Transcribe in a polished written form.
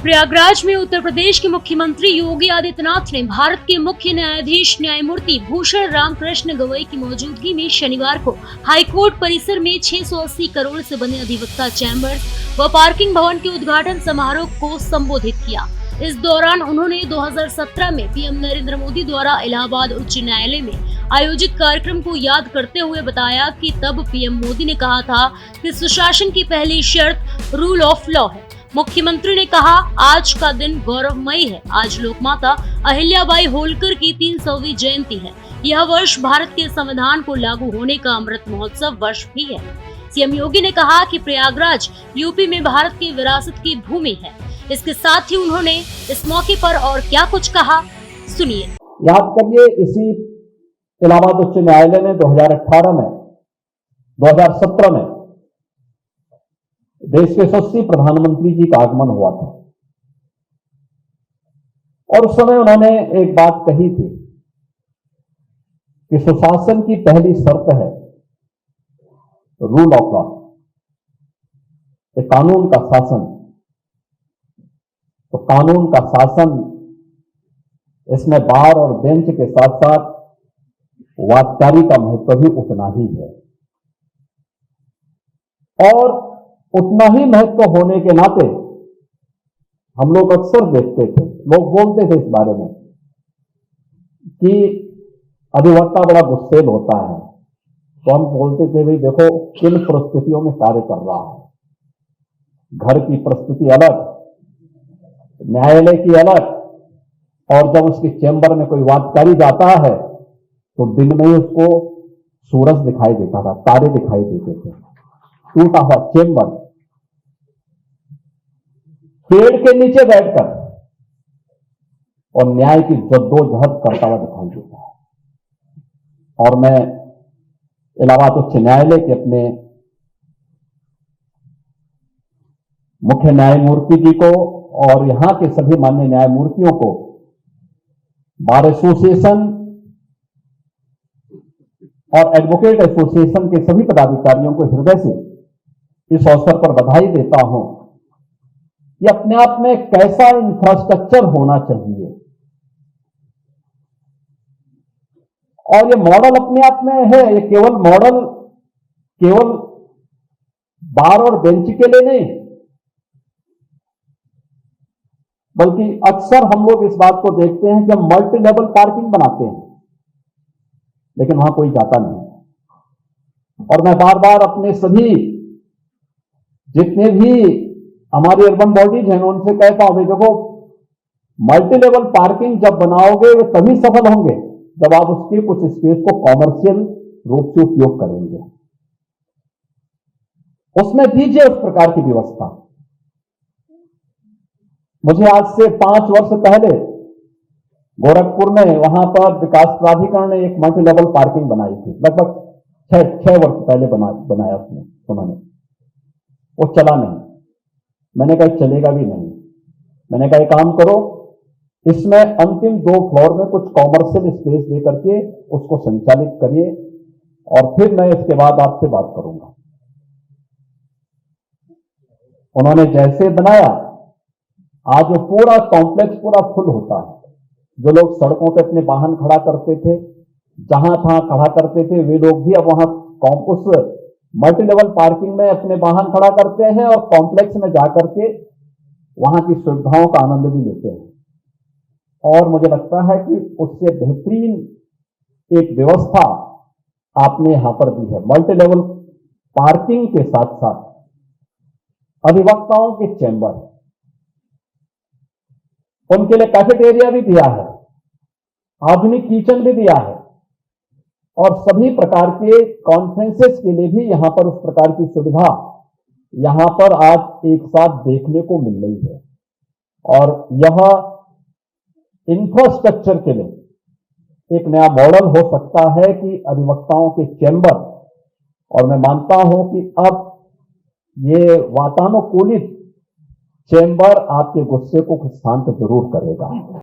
प्रयागराज में उत्तर प्रदेश के मुख्यमंत्री योगी आदित्यनाथ ने भारत के मुख्य न्यायाधीश न्यायमूर्ति भूषण रामकृष्ण गवई की मौजूदगी में शनिवार को हाईकोर्ट परिसर में 680 करोड़ से बने अधिवक्ता चैम्बर व पार्किंग भवन के उद्घाटन समारोह को संबोधित किया। इस दौरान उन्होंने 2017 में पीएम नरेंद्र मोदी द्वारा इलाहाबाद उच्च न्यायालय में आयोजित कार्यक्रम को याद करते हुए बताया कि तब पीएम मोदी ने कहा था कि सुशासन की पहली शर्त रूल ऑफ लॉ है। मुख्यमंत्री ने कहा, आज का दिन गौरवमयी है। आज लोकमाता अहिल्याबाई होलकर की 300वीं जयंती है। यह वर्ष भारत के संविधान को लागू होने का अमृत महोत्सव वर्ष भी है। सीएम योगी ने कहा कि प्रयागराज यूपी में भारत की विरासत की भूमि है। इसके साथ ही उन्होंने इस मौके पर और क्या कुछ कहा, सुनिए। याद करिए, इसी इलाहाबाद उच्च न्यायालय में 2018 में 2017 में देश के यशस्वी प्रधानमंत्री जी का आगमन हुआ था और उस समय उन्होंने एक बात कही थी कि सुशासन की पहली शर्त है रूल ऑफ लॉ, कानून का शासन। तो कानून का शासन, इसमें बार और बेंच के साथ साथ वादकारी का महत्व भी उतना ही है और उतना ही महत्व होने के नाते हम लोग अक्सर देखते थे, लोग बोलते थे इस बारे में कि अधिवक्ता बड़ा गुस्सेल होता है। तो हम बोलते थे, भाई देखो किन परिस्थितियों में कार्य कर रहा है। घर की परिस्थिति अलग, न्यायालय की अलग, और जब उसके चैम्बर में कोई वादकारी जाता है तो दिन में ही उसको सूरज दिखाई देता था, तारे दिखाई देते थे। टूटा हुआ चैम्बर, पेड़ के नीचे बैठकर और न्याय की जद्दोजहद करता हुआ दिखाई देता है। और मैं इलाहाबाद उच्च न्यायालय के अपने मुख्य न्यायमूर्ति जी को और यहां के सभी माननीय न्यायमूर्तियों को, बार एसोसिएशन और एडवोकेट एसोसिएशन के सभी पदाधिकारियों को हृदय से इस अवसर पर बधाई देता हूं। ये अपने आप में कैसा इंफ्रास्ट्रक्चर होना चाहिए और ये मॉडल अपने आप में है। ये केवल मॉडल केवल बार और बेंच के लिए नहीं, बल्कि अक्सर हम लोग इस बात को देखते हैं कि हम मल्टी लेवल पार्किंग बनाते हैं लेकिन वहां कोई जाता नहीं। और मैं बार बार अपने सभी जितने भी हमारी अर्बन बॉडीज हैं उनसे कहता हूं, भाई देखो मल्टी लेवल पार्किंग जब बनाओगे वे तभी सफल होंगे जब आप उसके कुछ स्पेस को कॉमर्शियल रूप से उपयोग करेंगे, उसमें दीजिए उस प्रकार की व्यवस्था। मुझे आज से 5 वर्ष पहले गोरखपुर में वहां पर विकास प्राधिकरण ने एक मल्टी लेवल पार्किंग बनाई थी। लगभग 6 वर्ष पहले बनाया उसने, उन्होंने, वो चला नहीं। मैंने कहा चलेगा भी नहीं। मैंने कहा एक काम करो, इसमें अंतिम 2 फ्लोर में कुछ कॉमर्शियल स्पेस लेकर के उसको संचालित करिए और फिर मैं इसके बाद आपसे बात करूंगा। उन्होंने जैसे बनाया, आज वो पूरा कॉम्प्लेक्स पूरा फुल होता है। जो लोग सड़कों पे अपने वाहन खड़ा करते थे, जहां तहां खड़ा करते थे, वे लोग भी अब वहां उस मल्टी लेवल पार्किंग में अपने वाहन खड़ा करते हैं और कॉम्प्लेक्स में जाकर के वहां की सुविधाओं का आनंद भी लेते हैं। और मुझे लगता है कि उससे बेहतरीन एक व्यवस्था आपने यहां पर दी है। मल्टी लेवल पार्किंग के साथ साथ अधिवक्ताओं के चैम्बर, उनके लिए कैफेटेरिया भी दिया है, आधुनिक किचन भी दिया है और सभी प्रकार के कॉन्फ्रेंसेस के लिए भी यहां पर उस प्रकार की सुविधा यहां पर आज एक साथ देखने को मिल रही है। और यह इंफ्रास्ट्रक्चर के लिए एक नया मॉडल हो सकता है कि अधिवक्ताओं के चैम्बर, और मैं मानता हूं कि अब ये वातानुकूलित चैम्बर आपके गुस्से को शांत जरूर करेगा।